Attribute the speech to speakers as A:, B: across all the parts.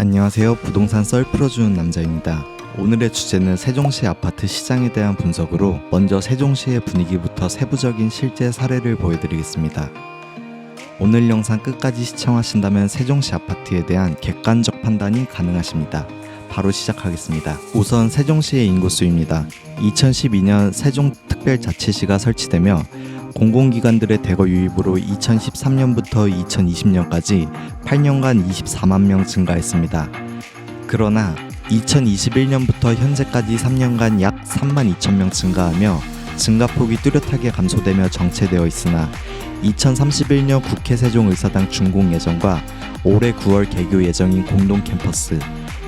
A: 안녕하세요. 부동산 썰 풀어주는 남자입니다. 오늘의 주제는 세종시 아파트 시장에 대한 분석으로 먼저 세종시의 분위기부터 세부적인 실제 사례를 보여드리겠습니다. 오늘 영상 끝까지 시청하신다면 세종시 아파트에 대한 객관적 판단이 가능하십니다. 바로 시작하겠습니다. 우선 세종시의 인구수입니다. 2012년 세종특별자치시가 설치되며 공공기관들의 대거 유입으로 2013년부터 2020년까지 8년간 24만 명 증가했습니다. 그러나 2021년부터 현재까지 3년간 약 3만 2천 명 증가하며 증가폭이 뚜렷하게 감소되며 정체되어 있으나 2031년 국회 세종의사당 준공 예정과 올해 9월 개교 예정인 공동 캠퍼스,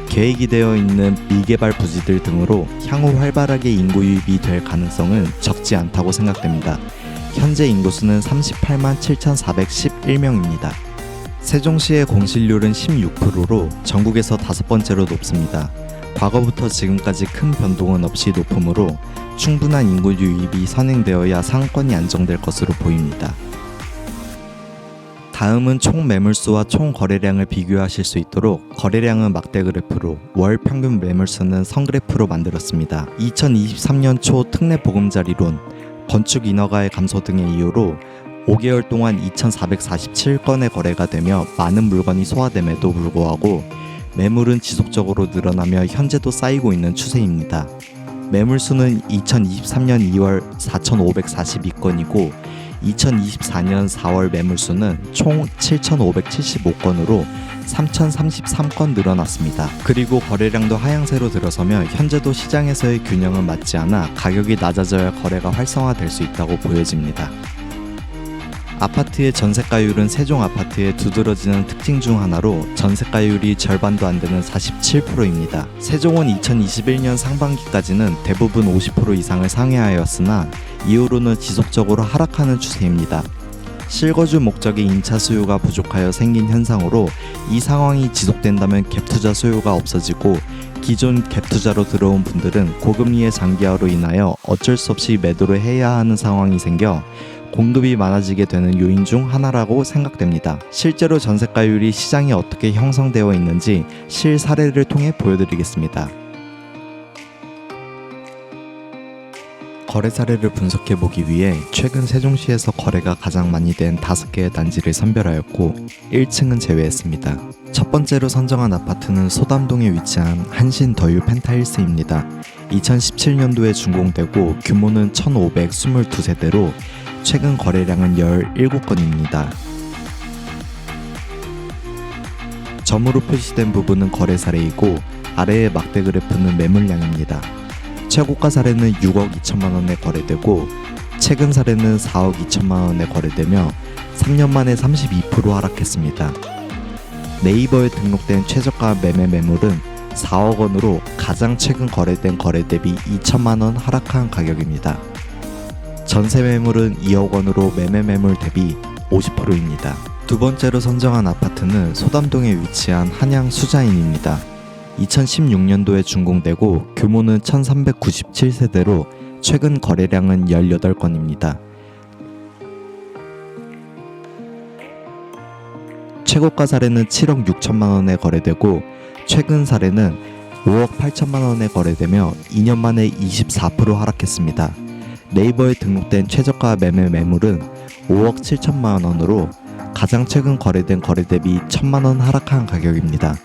A: 계획이 되어 있는 미개발 부지들 등으로 향후 활발하게 인구 유입이 될 가능성은 적지 않다고 생각됩니다. 현재 인구수는 38만 7,411명입니다. 세종시의 공실률은 16%로 전국에서 5번째로 높습니다. 과거부터 지금까지 큰 변동은 없이 높으므로 충분한 인구 유입이 선행되어야 상권이 안정될 것으로 보입니다. 다음은 총 매물수와 총 거래량을 비교하실 수 있도록 거래량은 막대 그래프로, 월 평균 매물수는 선 그래프로 만들었습니다. 2023년 초 특례 보금자리론, 건축 인허가의 감소 등의 이유로 5개월 동안 2,447건의 거래가 되며 많은 물건이 소화됨에도 불구하고 매물은 지속적으로 늘어나며 현재도 쌓이고 있는 추세입니다. 매물수는 2023년 2월 4,542건이고 2024년 4월 매물수는 총 7,575건으로 3,033건 늘어났습니다. 그리고 거래량도 하향세로 들어서며 현재도 시장에서의 균형은 맞지 않아 가격이 낮아져야 거래가 활성화될 수 있다고 보여집니다. 아파트의 전세가율은 세종 아파트의 두드러지는 특징 중 하나로 전세가율이 절반도 안 되는 47%입니다. 세종은 2021년 상반기까지는 대부분 50% 이상을 상회하였으나 이후로는 지속적으로 하락하는 추세입니다. 실거주 목적의 임차 수요가 부족하여 생긴 현상으로 이 상황이 지속된다면 갭투자 수요가 없어지고 기존 갭투자로 들어온 분들은 고금리의 장기화로 인하여 어쩔 수 없이 매도를 해야 하는 상황이 생겨 공급이 많아지게 되는 요인 중 하나라고 생각됩니다. 실제로 전세가율이 시장에 어떻게 형성되어 있는지 실 사례를 통해 보여드리겠습니다. 거래 사례를 분석해보기 위해 최근 세종시에서 거래가 가장 많이 된 5개의 단지를 선별하였고 1층은 제외했습니다. 첫 번째로 선정한 아파트는 소담동에 위치한 한신 더유 펜타힐스입니다. 2017년도에 준공되고 규모는 1,522세대로 최근 거래량은 17건입니다. 점으로 표시된 부분은 거래 사례이고 아래의 막대 그래프는 매물량입니다. 최고가 사례는 6억 2천만 원에 거래되고 최근 사례는 4억 2천만 원에 거래되며 3년 만에 32% 하락했습니다. 네이버에 등록된 최저가 매매 매물은 4억 원으로 가장 최근 거래된 거래 대비 2천만 원 하락한 가격입니다. 전세 매물은 2억 원으로 매매 매물 대비 50%입니다. 두 번째로 선정한 아파트는 소담동에 위치한 한양 수자인입니다. 2016년도에 준공되고 규모는 1,397세대로 최근 거래량은 18건입니다. 최고가 사례는 7억 6천만 원에 거래되고 최근 사례는 5억 8천만 원에 거래되며 2년 만에 24% 하락했습니다. 네이버에 등록된 최저가 매매 매물은 5억 7천만 원으로 가장 최근 거래된 거래 대비 1천만 원 하락한 가격입니다.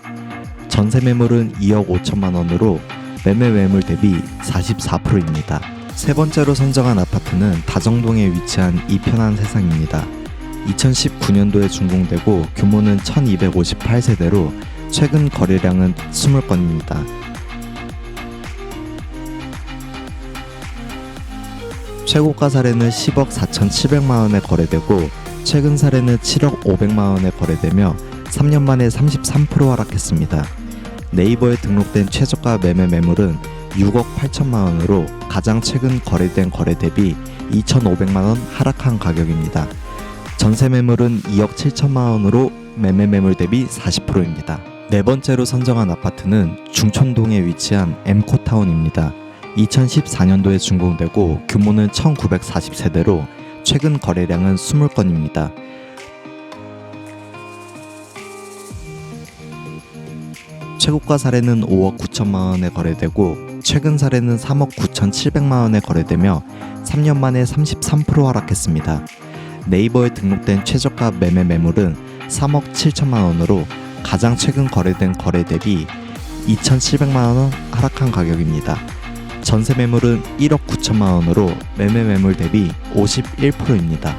A: 전세 매물은 2억 5천만 원으로 매매 매물 대비 44%입니다. 세 번째로 선정한 아파트는 다정동에 위치한 이편한 세상입니다. 2019년도에 준공되고 규모는 1,258세대로 최근 거래량은 20건입니다. 최고가 사례는 10억 4,700만 원에 거래되고 최근 사례는 7억 500만 원에 거래되며 3년 만에 33% 하락했습니다. 네이버에 등록된 최저가 매매 매물은 6억 8천만 원으로 가장 최근 거래된 거래 대비 2,500만 원 하락한 가격입니다. 전세 매물은 2억 7천만 원으로 매매 매물 대비 40%입니다. 네 번째로 선정한 아파트는 중촌동에 위치한 엠코타운입니다. 2014년도에 준공되고 규모는 1940세대로 최근 거래량은 20건입니다. 최고가 사례는 5억 9천만 원에 거래되고 최근 사례는 3억 9천7백만 원에 거래되며 3년 만에 33% 하락했습니다. 네이버에 등록된 최저가 매매 매물은 3억 7천만 원으로 가장 최근 거래된 거래 대비 2,700만 원 하락한 가격입니다. 전세 매물은 1억 9천만 원으로 매매 매물 대비 51%입니다.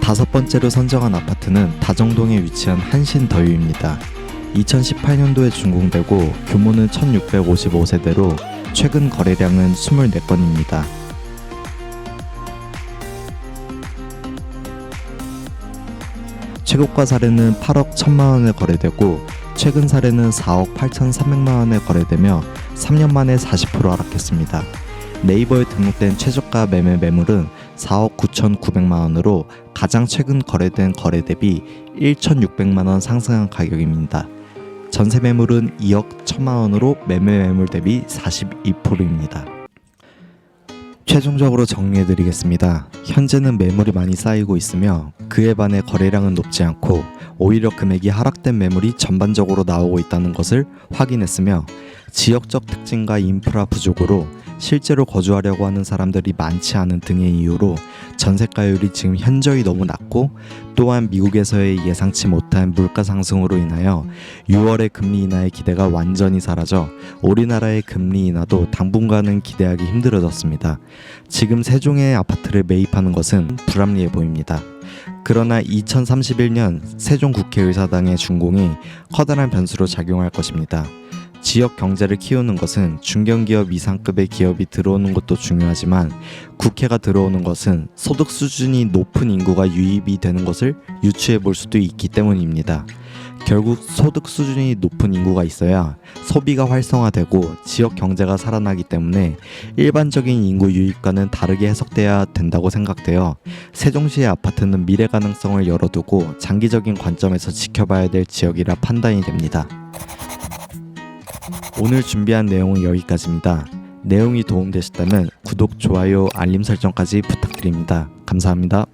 A: 다섯 번째로 선정한 아파트는 다정동에 위치한 한신더유입니다. 2018년도에 준공되고 규모는 1655세대로 최근 거래량은 24건입니다. 최고가 사례는 8억 1천만 원에 거래되고 최근 사례는 4억 8천3백만 원에 거래되며 3년 만에 40% 하락했습니다. 네이버에 등록된 최저가 매매 매물은 4억 9천9백만 원으로 가장 최근 거래된 거래 대비 1,600만 원 상승한 가격입니다. 전세 매물은 2억 1천만 원으로 매매 매물 대비 42%입니다. 최종적으로 정리해드리겠습니다. 현재는 매물이 많이 쌓이고 있으며 그에 반해 거래량은 높지 않고 오히려 금액이 하락된 매물이 전반적으로 나오고 있다는 것을 확인했으며 지역적 특징과 인프라 부족으로 실제로 거주하려고 하는 사람들이 많지 않은 등의 이유로 전세가율이 지금 현저히 너무 낮고 또한 미국에서의 예상치 못한 물가 상승으로 인하여 6월의 금리 인하의 기대가 완전히 사라져 우리나라의 금리 인하도 당분간은 기대하기 힘들어졌습니다. 지금 세종의 아파트를 매입하는 것은 불합리해 보입니다. 그러나 2031년 세종 국회의사당의 준공이 커다란 변수로 작용할 것입니다. 지역 경제를 키우는 것은 중견기업 이상급의 기업이 들어오는 것도 중요하지만 국회가 들어오는 것은 소득 수준이 높은 인구가 유입이 되는 것을 유추해 볼 수도 있기 때문입니다. 결국 소득 수준이 높은 인구가 있어야 소비가 활성화되고 지역 경제가 살아나기 때문에 일반적인 인구 유입과는 다르게 해석돼야 된다고 생각되어 세종시의 아파트는 미래 가능성을 열어두고 장기적인 관점에서 지켜봐야 될 지역이라 판단이 됩니다. 오늘 준비한 내용은 여기까지입니다. 내용이 도움되셨다면 구독, 좋아요, 알림 설정까지 부탁드립니다. 감사합니다.